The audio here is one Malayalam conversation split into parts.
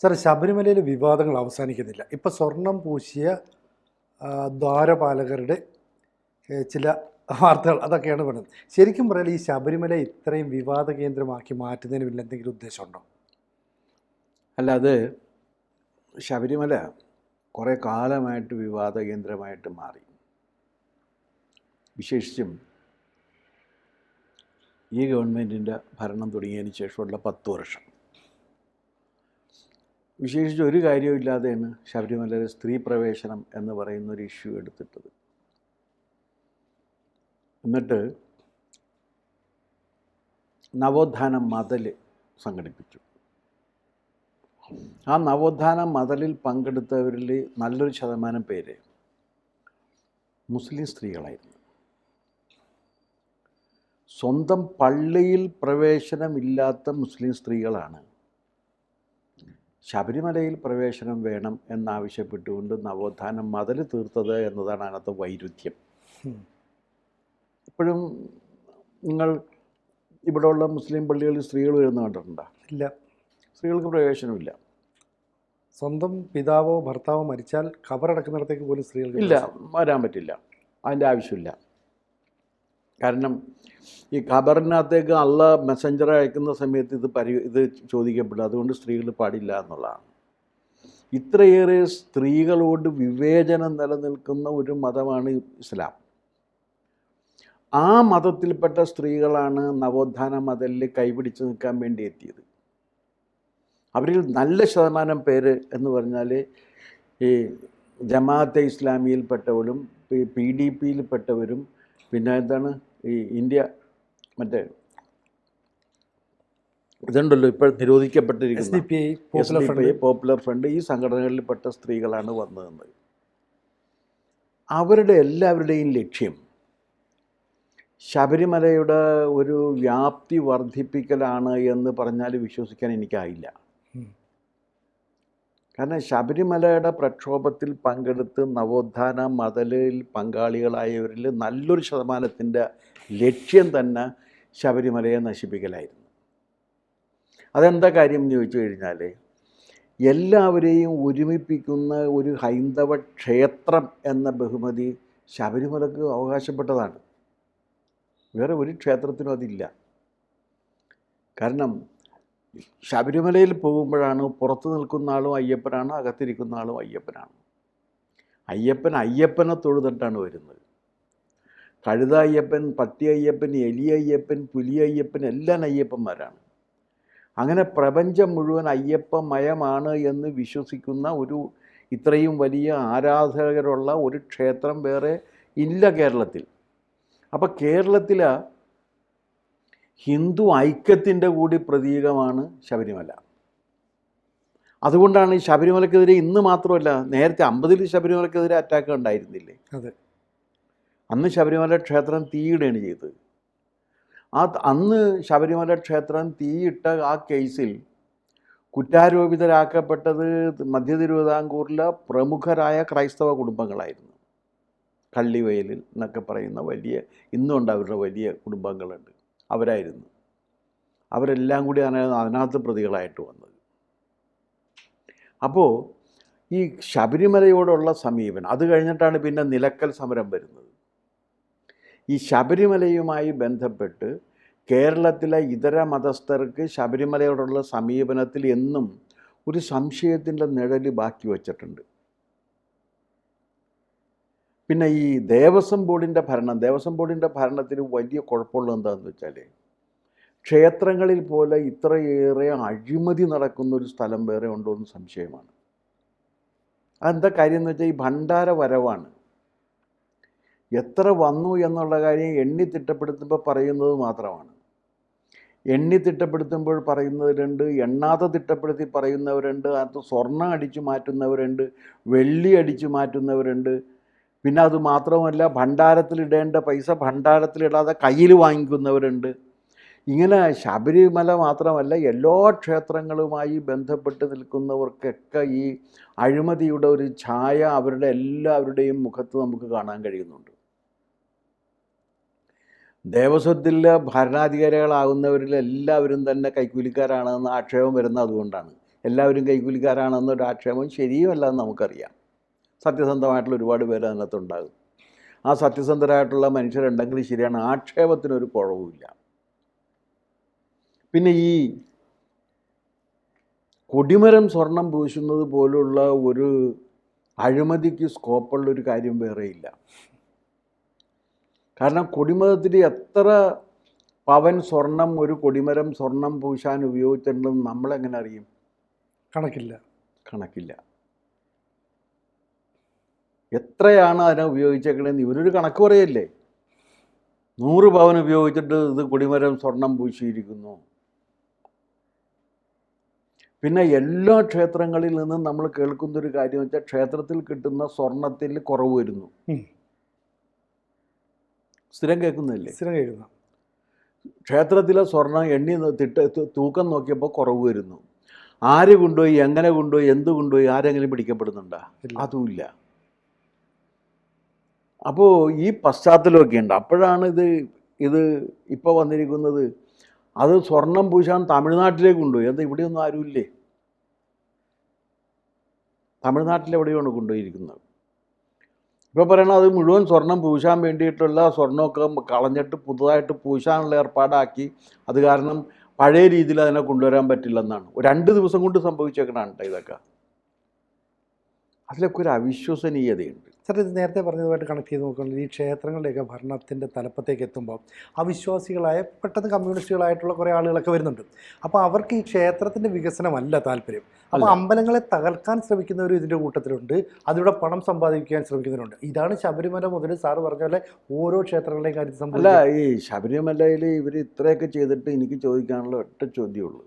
സാറേ, ശബരിമലയിലെ വിവാദങ്ങൾ അവസാനിക്കുന്നില്ല. ഇപ്പോൾ സ്വർണം പൂശിയ ദ്വാരപാലകരുടെ ചില വാർത്തകൾ അതൊക്കെയാണ് പറയുന്നത്. ശരിക്കും പറയാൻ ഈ ശബരിമല ഇത്രയും വിവാദ കേന്ദ്രമാക്കി മാറ്റുന്നതിന് പിന്നെ എന്തെങ്കിലും ഉദ്ദേശമുണ്ടോ? അല്ല, അത് ശബരിമല കുറേ കാലമായിട്ട് വിവാദ കേന്ദ്രമായിട്ട് മാറി. വിശേഷിച്ചും ഈ ഗവൺമെൻറ്റിൻ്റെ ഭരണം തുടങ്ങിയതിന് ശേഷമുള്ള 10 വർഷം. വിശേഷിച്ച് ഒരു കാര്യമില്ലാതെയാണ് ശബരിമലയിലെ സ്ത്രീ പ്രവേശനം എന്ന് പറയുന്നൊരു ഇഷ്യൂ എടുത്തിട്ടത്. എന്നിട്ട് നവോത്ഥാന മതൽ സംഘടിപ്പിച്ചു. ആ നവോത്ഥാന മതലിൽ പങ്കെടുത്തവരിൽ നല്ലൊരു ശതമാനം പേര് മുസ്ലിം സ്ത്രീകളായിരുന്നു. സ്വന്തം പള്ളിയിൽ പ്രവേശനമില്ലാത്ത മുസ്ലിം സ്ത്രീകളാണ് ശബരിമലയിൽ പ്രവേശനം വേണം എന്നാവശ്യപ്പെട്ടുകൊണ്ട് നവോത്ഥാന മതൽ തീർത്തത് എന്നതാണ് അതിനകത്ത് വൈരുദ്ധ്യം. ഇപ്പോഴും നിങ്ങൾ ഇവിടെയുള്ള മുസ്ലിം പള്ളികളിൽ സ്ത്രീകൾ വരുന്ന കണ്ടിട്ടുണ്ടോ? ഇല്ല. സ്ത്രീകൾക്ക് പ്രവേശനമില്ല. സ്വന്തം പിതാവോ ഭർത്താവോ മരിച്ചാൽ ഖബറടക്കുന്നിടത്തേക്ക് പോലും സ്ത്രീകൾക്ക് ഇല്ല, വരാൻ പറ്റില്ല. അതിൻ്റെ ആവശ്യമില്ല. കാരണം ഈ ഖബറിനകത്തേക്ക് അള്ളാഹ് മെസ്സഞ്ചർ അയക്കുന്ന സമയത്ത് ഇത് ചോദിക്കപ്പെടും. അതുകൊണ്ട് സ്ത്രീകൾ പാടില്ല എന്നുള്ളതാണ്. ഇത്രയേറെ സ്ത്രീകളോട് വിവേചനം നിലനിൽക്കുന്ന ഒരു മതമാണ് ഇസ്ലാം. ആ മതത്തിൽപ്പെട്ട സ്ത്രീകളാണ് നവോത്ഥാന മതലിൽ കൈപിടിച്ച് നിൽക്കാൻ വേണ്ടി എത്തിയത്. അവരിൽ നല്ല ശതമാനം പേര് എന്ന് പറഞ്ഞാൽ ഈ ജമാഅത്തെ ഇസ്ലാമിയിൽപ്പെട്ടവരും PDPയിൽപ്പെട്ടവരും പിന്നെ എന്താണ് ഈ ഇന്ത്യ മറ്റേ ഇതുണ്ടല്ലോ ഇപ്പോൾ നിരോധിക്കപ്പെട്ടിരിക്കുന്ന SDPI, പോപ്പുലർ ഫ്രണ്ട്, ഈ സംഘടനകളിൽപ്പെട്ട സ്ത്രീകളാണ് വന്നതെന്ന്. അവരുടെ എല്ലാവരുടെയും ലക്ഷ്യം ശബരിമലയുടെ ഒരു വ്യാപ്തി വർദ്ധിപ്പിക്കലാണ് എന്ന് പറഞ്ഞാൽ വിശ്വസിക്കാൻ എനിക്കായില്ല. കാരണം ശബരിമലയുടെ പ്രക്ഷോഭത്തിൽ പങ്കെടുത്ത് നവോത്ഥാന മതലിൽ പങ്കാളികളായവരിൽ നല്ലൊരു ശതമാനത്തിൻ്റെ ലക്ഷ്യം തന്നെ ശബരിമലയെ നശിപ്പിക്കലായിരുന്നു. അതെന്താ കാര്യം എന്ന് ചോദിച്ചു കഴിഞ്ഞാൽ, എല്ലാവരെയും ഒരുമിപ്പിക്കുന്ന ഒരു ഹൈന്ദവ ക്ഷേത്രം എന്ന ബഹുമതി ശബരിമലക്ക് അവകാശപ്പെട്ടതാണ്. വേറെ ഒരു ക്ഷേത്രത്തിനും അതില്ല. കാരണം ശബരിമലയിൽ പോകുമ്പോഴാണ് പുറത്ത് നിൽക്കുന്ന ആളും അയ്യപ്പനാണ്, അകത്തിരിക്കുന്ന ആളും അയ്യപ്പനാണ്. അയ്യപ്പനെ തൊഴുതിട്ടാണ് വരുന്നത്. കഴുത അയ്യപ്പൻ, പട്ടി അയ്യപ്പൻ, എലി അയ്യപ്പൻ, പുലി അയ്യപ്പൻ എല്ലാം അയ്യപ്പന്മാരാണ്. അങ്ങനെ പ്രപഞ്ചം മുഴുവൻ അയ്യപ്പമയമാണ് എന്ന് വിശ്വസിക്കുന്ന ഒരു ഇത്രയും വലിയ ആരാധകരുള്ള ഒരു ക്ഷേത്രം വേറെ ഇല്ല കേരളത്തിൽ. അപ്പോൾ കേരളത്തിൽ ഹിന്ദു ഐക്യത്തിൻ്റെ കൂടി പ്രതീകമാണ് ശബരിമല. അതുകൊണ്ടാണ് ഈ ശബരിമലക്കെതിരെ ഇന്ന് മാത്രമല്ല, നേരത്തെ 50-ൽ ശബരിമലക്കെതിരെ അറ്റാക്ക് ഉണ്ടായിരുന്നില്ലേ? അതെ. അന്ന് ശബരിമല ക്ഷേത്രം തീയിടുകയാണ് ചെയ്തത്. അന്ന് ശബരിമല ക്ഷേത്രം തീയിട്ട ആ കേസിൽ കുറ്റാരോപിതരാക്കപ്പെട്ടത് മധ്യ തിരുവിതാംകൂറിലെ പ്രമുഖരായ ക്രൈസ്തവ കുടുംബങ്ങളായിരുന്നു. കള്ളിവയലിൽ എന്നൊക്കെ പറയുന്ന വലിയ, ഇന്നുണ്ട് അവരുടെ വലിയ കുടുംബങ്ങളുണ്ട്, അവരായിരുന്നു. അവരെല്ലാം കൂടി അതിനകത്ത് പ്രതികളായിട്ട് വന്നത്. അപ്പോൾ ഈ ശബരിമലയോടുള്ള സമീപനം, അത് കഴിഞ്ഞിട്ടാണ് പിന്നെ നിലക്കൽ സമരം വരുന്നത്. ഈ ശബരിമലയുമായി ബന്ധപ്പെട്ട് കേരളത്തിലെ ഇതര മതസ്ഥർക്ക് ശബരിമലയോടുള്ള സമീപനത്തിൽ എന്നും ഒരു സംശയത്തിൻ്റെ നിഴൽ ബാക്കി വച്ചിട്ടുണ്ട്. പിന്നെ ഈ ദേവസ്വം ബോർഡിൻ്റെ ഭരണത്തിന് വലിയ കുഴപ്പമുള്ളത് എന്താണെന്ന് വെച്ചാൽ, ക്ഷേത്രങ്ങളിൽ പോലെ ഇത്രയേറെ അഴിമതി നടക്കുന്നൊരു സ്ഥലം വേറെ ഉണ്ടോ എന്ന് സംശയമാണ്. അതെന്താ കാര്യം എന്ന് വെച്ചാൽ, ഈ ഭണ്ഡാര വരവാണ്. എത്ര വന്നു എന്നുള്ള കാര്യം എണ്ണി തിട്ടപ്പെടുത്തുമ്പോൾ പറയുന്നത് മാത്രമാണ്. എണ്ണി തിട്ടപ്പെടുത്തുമ്പോൾ പറയുന്നവരുണ്ട്, എണ്ണാതെ തിട്ടപ്പെടുത്തി പറയുന്നവരുണ്ട്, അത് സ്വർണ്ണം അടിച്ചു മാറ്റുന്നവരുണ്ട്, വെള്ളി അടിച്ചു മാറ്റുന്നവരുണ്ട്. പിന്നെ അത് മാത്രമല്ല, ഭണ്ഡാരത്തിലിടേണ്ട പൈസ ഭണ്ഡാരത്തിലിടാതെ കയ്യിൽ വാങ്ങിക്കുന്നവരുണ്ട്. ഇങ്ങനെ ശബരിമല മാത്രമല്ല, എല്ലാ ക്ഷേത്രങ്ങളുമായി ബന്ധപ്പെട്ട് നിൽക്കുന്നവർക്കൊക്കെ ഈ അഴിമതിയുടെ ഒരു ഛായ അവരുടെ എല്ലാവരുടെയും മുഖത്ത് നമുക്ക് കാണാൻ കഴിയുന്നുണ്ട്. ദേവസ്വത്തിലെ ഭരണാധികാരികളാകുന്നവരിൽ എല്ലാവരും തന്നെ കൈക്കൂലിക്കാരാണെന്ന് ആക്ഷേപം വരുന്നത് അതുകൊണ്ടാണ്. എല്ലാവരും കൈക്കൂലിക്കാരാണെന്നൊരു ആക്ഷേപം ശരിയുമല്ല എന്ന് നമുക്കറിയാം. സത്യസന്ധമായിട്ടുള്ള ഒരുപാട് പേര് അതിനകത്തുണ്ടാകും. ആ സത്യസന്ധരായിട്ടുള്ള മനുഷ്യരുണ്ടെങ്കിൽ ശരിയാണ്, ആക്ഷേപത്തിനൊരു കുറവുമില്ല. പിന്നെ ഈ കൊടിമരം സ്വർണം പൂശുന്നത് പോലുള്ള ഒരു അഴിമതിക്ക് സ്കോപ്പുള്ളൊരു കാര്യം വേറെയില്ല. കാരണം കൊടിമരത്തിൽ എത്ര പവൻ സ്വർണം ഒരു കൊടിമരം സ്വർണം പൂശാൻ ഉപയോഗിച്ചിട്ടുണ്ടെന്ന് നമ്മളെങ്ങനെ അറിയും? കണക്കില്ല. എത്രയാണ് അതിനെ ഉപയോഗിച്ചേക്കണേന്ന് ഇവരൊരു കണക്ക് പറയല്ലേ. 100 പവൻ ഉപയോഗിച്ചിട്ട് ഇത് കൊടിമരം സ്വർണം പൂശിയിരിക്കുന്നു. പിന്നെ എല്ലാ ക്ഷേത്രങ്ങളിൽ നിന്നും നമ്മൾ കേൾക്കുന്നൊരു കാര്യം വെച്ചാൽ ക്ഷേത്രത്തിൽ കിട്ടുന്ന സ്വർണത്തിൽ കുറവ് വരുന്നു. സ്ഥിരം കേൾക്കുന്നില്ലേ? ക്ഷേത്രത്തിലെ സ്വർണം എണ്ണി തൂക്കം നോക്കിയപ്പോൾ കുറവ് വരുന്നു. ആര് കൊണ്ടുപോയി, എങ്ങനെ കൊണ്ടുപോയി, എന്ത് കൊണ്ടുപോയി, ആരെങ്കിലും പിടിക്കപ്പെടുന്നുണ്ടോ? അതുമില്ല. അപ്പോൾ ഈ പശ്ചാത്തലമൊക്കെ ഉണ്ട്. അപ്പോഴാണ് ഇത് ഇപ്പോൾ വന്നിരിക്കുന്നത്. അത് സ്വർണം പൂശാൻ തമിഴ്നാട്ടിലേക്ക് കൊണ്ടുപോയി. എന്താ ഇവിടെയൊന്നും ആരുമില്ലേ? തമിഴ്നാട്ടിലെവിടെയാണ് കൊണ്ടുപോയിരിക്കുന്നത്. ഇപ്പോൾ പറയണത് അത് മുഴുവൻ സ്വർണം പൂശാൻ വേണ്ടിയിട്ടുള്ള സ്വർണ്ണമൊക്കെ കളഞ്ഞിട്ട് പുതുതായിട്ട് പൂശാനുള്ള ഏർപ്പാടാക്കി. അത് കാരണം പഴയ രീതിയിൽ അതിനെ കൊണ്ടുവരാൻ പറ്റില്ലെന്നാണ്. 2 ദിവസം കൊണ്ട് സംഭവിച്ചേക്കണാണ് ഇതൊക്കെ. അതിലൊക്കെ ഒരു അവിശ്വസനീയതയുണ്ട്. സാർ, ഇത് നേരത്തെ പറഞ്ഞതുമായിട്ട് കണക്ട് ചെയ്ത് നോക്കുകയാണെങ്കിൽ ഈ ക്ഷേത്രങ്ങളുടെയൊക്കെ ഭരണത്തിൻ്റെ തലപ്പത്തേക്ക് എത്തുമ്പോൾ അവിശ്വാസികളായ പെട്ടെന്ന് കമ്മ്യൂണിസ്റ്റുകളായിട്ടുള്ള കുറേ ആളുകളൊക്കെ വരുന്നുണ്ട്. അപ്പോൾ അവർക്ക് ഈ ക്ഷേത്രത്തിൻ്റെ വികസനമല്ല താല്പര്യം. അപ്പോൾ അമ്പലങ്ങളെ തകർക്കാൻ ശ്രമിക്കുന്നവരും ഇതിൻ്റെ കൂട്ടത്തിലുണ്ട്, അതിലൂടെ പണം സമ്പാദിക്കാൻ ശ്രമിക്കുന്നവരുണ്ട്. ഇതാണ് ശബരിമല മുതൽ സാറ് പറഞ്ഞ പോലെ ഓരോ ക്ഷേത്രങ്ങളുടെയും കാര്യത്തിൽ സംഭവിച്ചത്. അല്ല, ഈ ശബരിമലയിൽ ഇവർ ഇത്രയൊക്കെ ചെയ്തിട്ട് എനിക്ക് ചോദിക്കാനുള്ള ഒറ്റ ചോദ്യമുള്ളൂ.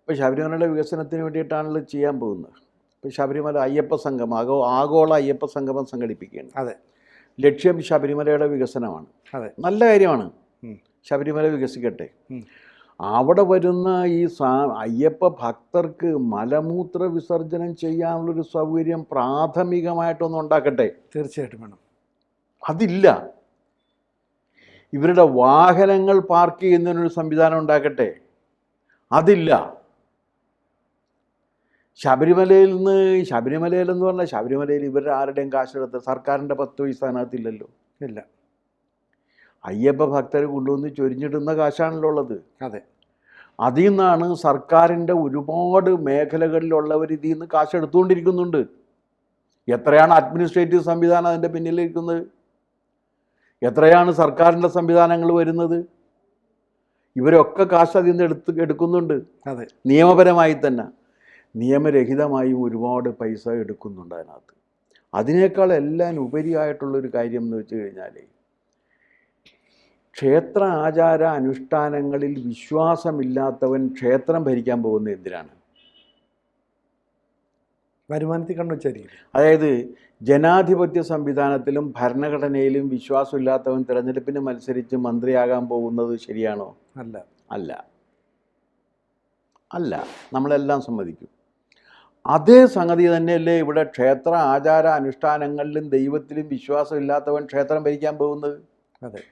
ഇപ്പോൾ ശബരിമലയുടെ വികസനത്തിന് വേണ്ടിയിട്ടാണല്ലോ ചെയ്യാൻ പോകുന്നത്. ഇപ്പോൾ ശബരിമല അയ്യപ്പ സംഗമം, ആഗോള അയ്യപ്പ സംഗമം സംഘടിപ്പിക്കുകയാണ്. അതെ, ലക്ഷ്യം ശബരിമലയുടെ വികസനമാണ്. അതെ, നല്ല കാര്യമാണ്. ശബരിമല വികസിക്കട്ടെ. അവിടെ വരുന്ന ഈ അയ്യപ്പ ഭക്തർക്ക് മലമൂത്ര വിസർജനം ചെയ്യാനുള്ളൊരു സൗകര്യം പ്രാഥമികമായിട്ടൊന്നും ഉണ്ടാക്കട്ടെ. തീർച്ചയായിട്ടും വേണം. അതില്ല. ഇവരുടെ വാഹനങ്ങൾ പാർക്ക് ചെയ്യുന്നതിനൊരു സംവിധാനം ഉണ്ടാക്കട്ടെ. അതില്ല. ശബരിമലയിലെന്ന് പറഞ്ഞാൽ ശബരിമലയിൽ ഇവരുടെ ആരുടെയും കാശെടുത്ത് സർക്കാരിൻ്റെ 10 പൈസ അതിനകത്തില്ലല്ലോ. ഇല്ല. അയ്യപ്പ ഭക്തരെ കൊണ്ടുവന്ന് ചൊരിഞ്ഞിടുന്ന കാശാണല്ലോ ഉള്ളത്. അതെ. അതിൽ നിന്നാണ് സർക്കാരിൻ്റെ ഒരുപാട് മേഖലകളിലുള്ളവർ ഇതിൽ നിന്ന് കാശ് എടുത്തുകൊണ്ടിരിക്കുന്നുണ്ട്. എത്രയാണ് അഡ്മിനിസ്ട്രേറ്റീവ് സംവിധാനം അതിൻ്റെ പിന്നിലിരിക്കുന്നത്? എത്രയാണ് സർക്കാരിൻ്റെ സംവിധാനങ്ങൾ വരുന്നത്? ഇവരൊക്കെ കാശ് അതിൽ നിന്ന് എടുക്കുന്നുണ്ട്. അതെ, നിയമപരമായി തന്നെ. നിയമരഹിതമായും ഒരുപാട് പൈസ എടുക്കുന്നുണ്ട് അതിനകത്ത്. അതിനേക്കാൾ എല്ലാം ഉപരിയായിട്ടുള്ളൊരു കാര്യം എന്ന് വെച്ച് കഴിഞ്ഞാൽ ക്ഷേത്ര ആചാര അനുഷ്ഠാനങ്ങളിൽ വിശ്വാസമില്ലാത്തവൻ ക്ഷേത്രം ഭരിക്കാൻ പോകുന്നത് എന്തിനാണ്? വരുമാനത്തിൽ കണ്ടുവച്ചായിരിക്കും. അതായത് ജനാധിപത്യ സംവിധാനത്തിലും ഭരണഘടനയിലും വിശ്വാസമില്ലാത്തവൻ തിരഞ്ഞെടുപ്പിന് മത്സരിച്ച് മന്ത്രിയാകാൻ പോകുന്നത് ശരിയാണോ? അല്ല. നമ്മളെല്ലാം സമ്മതിക്കും. അതേ സംഗതി തന്നെയല്ലേ ഇവിടെ ക്ഷേത്ര ആചാര അനുഷ്ഠാനങ്ങളിലും ദൈവത്തിലും വിശ്വാസമില്ലാത്തവൻ ക്ഷേത്രം ഭരിക്കാൻ പോകുന്നത്? അതെ.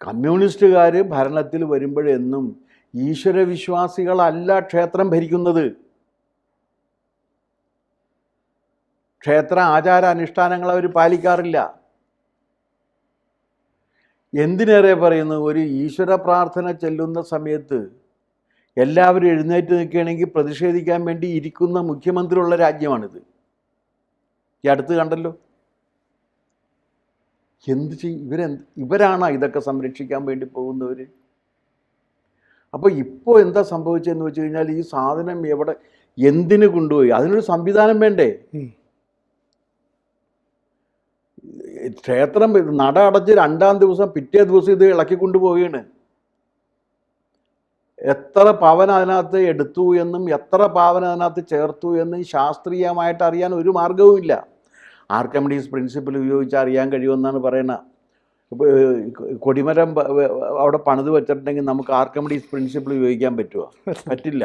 കമ്മ്യൂണിസ്റ്റുകാർ ഭരണത്തിൽ വരുമ്പോഴെന്നും ഈശ്വരവിശ്വാസികളല്ല ക്ഷേത്രം ഭരിക്കുന്നത്. ക്ഷേത്ര ആചാര അനുഷ്ഠാനങ്ങൾ അവർ പാലിക്കാറില്ല. എന്തിനേറെ പറയുന്നു, ഒരു ഈശ്വര പ്രാർത്ഥന ചെല്ലുന്ന സമയത്ത് എല്ലാവരും എഴുന്നേറ്റ് നിൽക്കുകയാണെങ്കിൽ പ്രതിഷേധിക്കാൻ വേണ്ടി ഇരിക്കുന്ന മുഖ്യമന്ത്രിയുള്ള രാജ്യമാണിത്. ഈ അടുത്ത് കണ്ടല്ലോ. എന്ത് ചെയ്യും ഇവരാണോ ഇതൊക്കെ സംരക്ഷിക്കാൻ വേണ്ടി പോകുന്നവർ? അപ്പോൾ ഇപ്പോൾ എന്താ സംഭവിച്ചതെന്ന് വെച്ച് കഴിഞ്ഞാൽ ഈ സാധനം എന്തിനു കൊണ്ടുപോയി? അതിനൊരു സംവിധാനം വേണ്ടേ? ക്ഷേത്രം നട അടച്ച് 2-ാം ദിവസം പിറ്റേ ദിവസം ഇത് ഇളക്കിക്കൊണ്ടുപോവുകയാണ്. എത്ര പവൻ അതിനകത്ത് എടുത്തു എന്നും എത്ര പവൻ അതിനകത്ത് ചേർത്തു എന്നും ശാസ്ത്രീയമായിട്ട് അറിയാൻ ഒരു മാർഗവുമില്ല. ആർക്കിമിഡീസ് പ്രിൻസിപ്പിൾ ഉപയോഗിച്ച് അറിയാൻ കഴിയുമെന്നാണ് പറയുന്നത്. കൊടിമരം അവിടെ പണിത് വെച്ചിട്ടുണ്ടെങ്കിൽ നമുക്ക് ആർക്കിമിഡീസ് പ്രിൻസിപ്പിൾ ഉപയോഗിക്കാൻ പറ്റുമോ? പറ്റില്ല.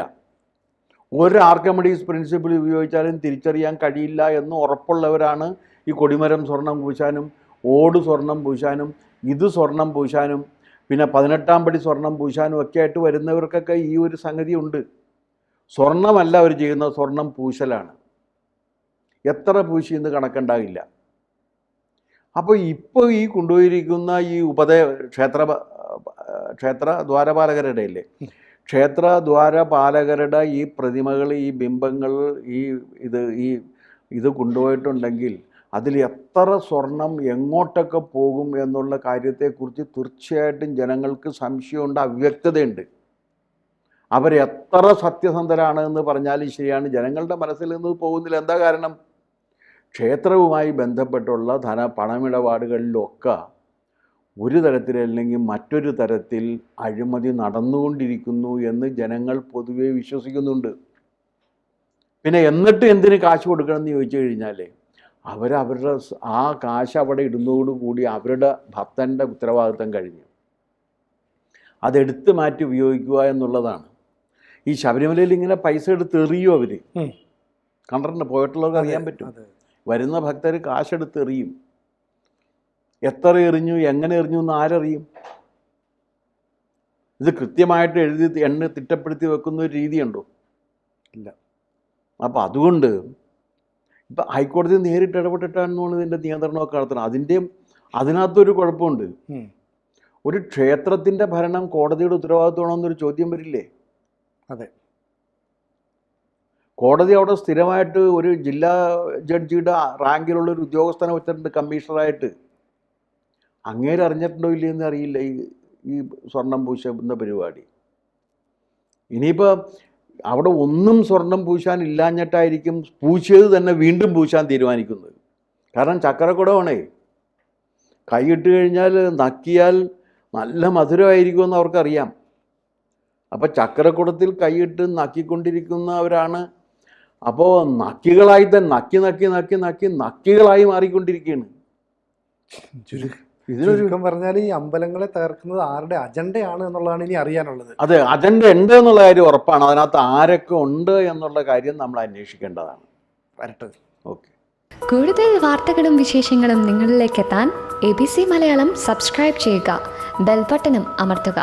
ഒരു ആർക്കിമിഡീസ് പ്രിൻസിപ്പിൾ ഉപയോഗിച്ചാലും തിരിച്ചറിയാൻ കഴിയില്ല എന്ന് ഉറപ്പുള്ളവരാണ് ഈ കൊടിമരം സ്വർണം പൂശാനും ഓട് സ്വർണം പൂശാനും ഇത് സ്വർണം പൂശാനും പിന്നെ 18-ാം പടി സ്വർണം പൂശാനും ഒക്കെ ആയിട്ട് വരുന്നവർക്കൊക്കെ ഈ ഒരു സംഗതി ഉണ്ട്. സ്വർണ്ണമല്ല അവർ ചെയ്യുന്നത്, സ്വർണം പൂശലാണ്. എത്ര പൂശിയെന്ന് കണക്കുണ്ടാകില്ല. അപ്പോൾ ഇപ്പോൾ ഈ കൊണ്ടുപോയിരിക്കുന്ന ഈ ക്ഷേത്ര ദ്വാരപാലകരുടെ ഇല്ലേ, ക്ഷേത്ര ദ്വാരപാലകരുടെ ഈ പ്രതിമകൾ, ഈ ബിംബങ്ങൾ, ഇത് കൊണ്ടുപോയിട്ടുണ്ടെങ്കിൽ അതിൽ എത്ര സ്വർണം എങ്ങോട്ടൊക്കെ പോകും എന്നുള്ള കാര്യത്തെക്കുറിച്ച് തീർച്ചയായിട്ടും ജനങ്ങൾക്ക് സംശയമുണ്ട്, അവ്യക്തതയുണ്ട്. അവരെത്ര സത്യസന്ധരാണ് എന്ന് പറഞ്ഞാലും ശരിയാണ്, ജനങ്ങളുടെ മനസ്സിൽ നിന്ന് പോകുന്നില്ല. എന്താ കാരണം? ക്ഷേത്രവുമായി ബന്ധപ്പെട്ടുള്ള പണമിടപാടുകളിലൊക്കെ ഒരു തരത്തിലല്ലെങ്കിൽ മറ്റൊരു തരത്തിൽ അഴിമതി നടന്നുകൊണ്ടിരിക്കുന്നു എന്ന് ജനങ്ങൾ പൊതുവെ വിശ്വസിക്കുന്നുണ്ട്. പിന്നെ എന്നിട്ട് എന്തിന് കാശ് കൊടുക്കണമെന്ന് ചോദിച്ചു കഴിഞ്ഞാൽ അവരവരുടെ ആ കാശ് അവിടെ ഇടുന്നതോടുകൂടി അവരുടെ ഭക്തൻ്റെ ഉത്തരവാദിത്തം കഴിഞ്ഞു. അതെടുത്ത് മാറ്റി ഉപയോഗിക്കുക എന്നുള്ളതാണ്. ഈ ശബരിമലയിൽ ഇങ്ങനെ പൈസ എടുത്ത് എറിയും അവർ. കണ്ടിട്ടുണ്ട്, പോയിട്ടുള്ളവർക്ക് അറിയാൻ പറ്റും. വരുന്ന ഭക്തർ കാശെടുത്ത് എറിയും. എത്ര എറിഞ്ഞു, എങ്ങനെ എറിഞ്ഞു എന്ന് ആരറിയും? ഇത് കൃത്യമായിട്ട് എണ്ണ തിട്ടപ്പെടുത്തി വെക്കുന്ന ഒരു രീതിയുണ്ടോ? ഇല്ല. അപ്പോൾ അതുകൊണ്ട് ഇപ്പം ഹൈക്കോടതി നേരിട്ട് ഇടപെട്ടിട്ടാണെന്നാണ് ഇതിൻ്റെ നിയന്ത്രണമൊക്കെ നടത്തുന്നത്. അതിനകത്തൊരു കുഴപ്പമുണ്ട്. ഒരു ക്ഷേത്രത്തിൻ്റെ ഭരണം കോടതിയുടെ ഉത്തരവാദിത്വമാണെന്നൊരു ചോദ്യം വരില്ലേ? അതെ. കോടതി അവിടെ സ്ഥിരമായിട്ട് ഒരു ജില്ലാ ജഡ്ജിയുടെ റാങ്കിലുള്ള ഒരു ഉദ്യോഗസ്ഥനെ വെച്ചിട്ടുണ്ട് കമ്മീഷണറായിട്ട്. അങ്ങേര് അറിഞ്ഞിട്ടുണ്ടോ ഇല്ലയെന്ന് അറിയില്ല ഈ സ്വർണം പൂശുന്ന പരിപാടി. ഇനിയിപ്പോൾ അവിടെ ഒന്നും സ്വർണം പൂശാൻ ഇല്ലാഞ്ഞിട്ടായിരിക്കും പൂശിയത് തന്നെ വീണ്ടും പൂശാൻ തീരുമാനിക്കുന്നത്. കാരണം ചക്കരക്കുടമാണേ, കൈയിട്ട് കഴിഞ്ഞാൽ നക്കിയാൽ നല്ല മധുരമായിരിക്കുമെന്ന് അവർക്കറിയാം. അപ്പോൾ ചക്കരക്കുടത്തിൽ കൈയിട്ട് നക്കിക്കൊണ്ടിരിക്കുന്നവരാണ്. അപ്പോൾ നക്കികളായി തന്നെ നക്കികളായി മാറിക്കൊണ്ടിരിക്കുകയാണ്. ചുരുക്കം പറഞ്ഞാൽ ഈ അമ്പലങ്ങളെ തകർക്കുന്നത് ആരുടെ അജണ്ടയാണ് എന്നുള്ളതാണ് ഇനി അറിയാനുള്ളത്. അതെ, അജണ്ട ഉണ്ട് എന്നുള്ള കാര്യം ഉറപ്പാണ്. അതിനകത്ത് ആരൊക്കെ ഉണ്ട് എന്നുള്ള കാര്യം നമ്മൾ അന്വേഷിക്കേണ്ടതാണ്. വരട്ടെ. ഓക്കെ. കൂടുതൽ വാർത്തകളും വിശേഷങ്ങളും നിങ്ങളിലേക്ക് എത്താൻ ABC മലയാളം സബ്സ്ക്രൈബ് ചെയ്യുക, ബെൽബട്ടനും അമർത്തുക.